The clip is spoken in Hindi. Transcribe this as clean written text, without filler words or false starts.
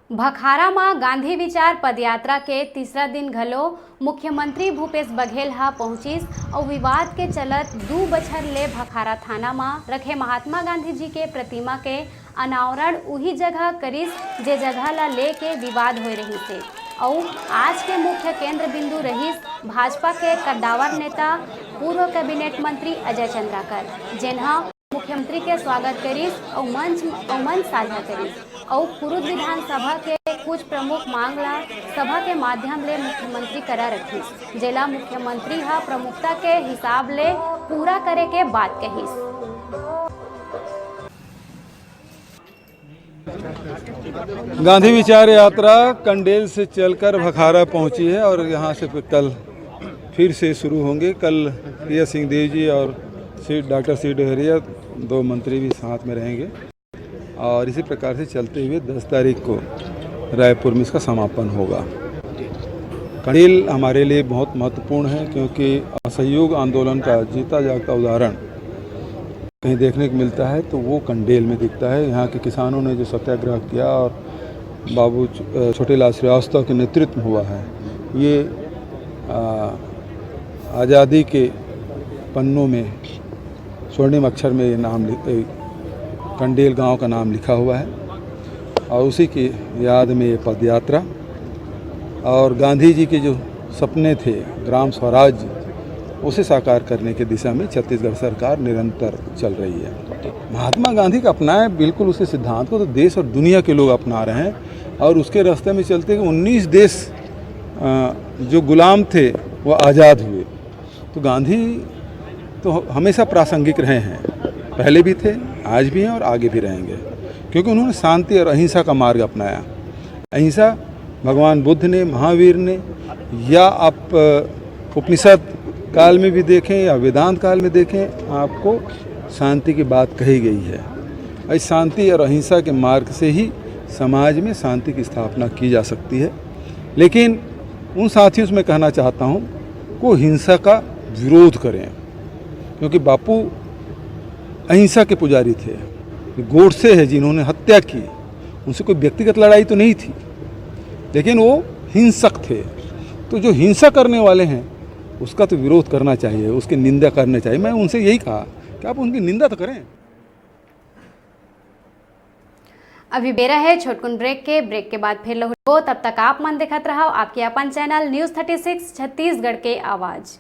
भखारा में गांधी विचार पदयात्रा के तीसरा दिन घलो मुख्यमंत्री भूपेश बघेल हा पहुंचिस और विवाद के चलत 2 बछर ले भखारा थाना में रखे महात्मा गांधी जी के प्रतिमा के अनावरण उही जगह करिस जे जगह ला लेके विवाद हो रही थे। और आज के मुख्य केंद्र बिंदु रहीस भाजपा के कद्दावर नेता पूर्व कैबिनेट मंत्री अजय चंद्राकर, जिन्हा मुख्यमंत्री के स्वागत करिस और मंच साझा करिस और कुरुद विधानसभा के कुछ प्रमुख मांग ला सभा के माध्यम ले मुख्यमंत्री करा रखिस, जेला मुख्यमंत्री हा प्रमुखता के हिसाब ले पूरा करे के बात कहिस। गांधी विचार यात्रा कंडेल से चलकर भखारा पहुंची है और यहाँ से कल फिर से शुरू होंगे। कल प्रिया सिंहदेव जी और डॉक्टर सी डहरिया 2 मंत्री भी साथ में रहेंगे और इसी प्रकार से चलते हुए 10 तारीख को रायपुर में इसका समापन होगा। कंडेल हमारे लिए बहुत महत्वपूर्ण है क्योंकि असहयोग आंदोलन का जीता जागता उदाहरण कहीं देखने को मिलता है तो वो कंडेल में दिखता है। यहाँ के किसानों ने जो सत्याग्रह किया और बाबू छोटेलाल श्रीवास्तव के नेतृत्व में हुआ है, ये आज़ादी के पन्नों में स्वर्णिम अक्षर में ये नाम कंडेल गांव का नाम लिखा हुआ है और उसी की याद में ये पदयात्रा और गांधी जी के जो सपने थे ग्राम स्वराज उसे साकार करने की दिशा में छत्तीसगढ़ सरकार निरंतर चल रही है। महात्मा गांधी का अपनाए बिल्कुल उसके सिद्धांत को तो देश और दुनिया के लोग अपना रहे हैं और उसके रास्ते में चलते 19 देश जो गुलाम थे वो आज़ाद हुए। तो गांधी तो हमेशा प्रासंगिक रहे हैं, पहले भी थे, आज भी हैं और आगे भी रहेंगे, क्योंकि उन्होंने शांति और अहिंसा का मार्ग अपनाया। अहिंसा भगवान बुद्ध ने, महावीर ने, या आप उपनिषद काल में भी देखें या वेदांत काल में देखें, आपको शांति की बात कही गई है। इस शांति और अहिंसा के मार्ग से ही समाज में शांति की स्थापना की जा सकती है। लेकिन उन साथियों से मैं कहना चाहता हूँ को हिंसा का विरोध करें, क्योंकि बापू अहिंसा के पुजारी थे। गोडसे है जिन्होंने हत्या की, उनसे कोई व्यक्तिगत लड़ाई तो नहीं थी, लेकिन वो हिंसक थे। तो जो हिंसा करने वाले हैं उसका तो विरोध करना चाहिए, उसकी निंदा करना चाहिए। मैं उनसे यही कहा कि आप उनकी निंदा तो करें। अभी बेरा है छोटकुन ब्रेक के बाद फिर लहो। तब तक आप मन देखत रहो आपके अपन चैनल न्यूज़ 36 छत्तीसगढ़ के आवाज़।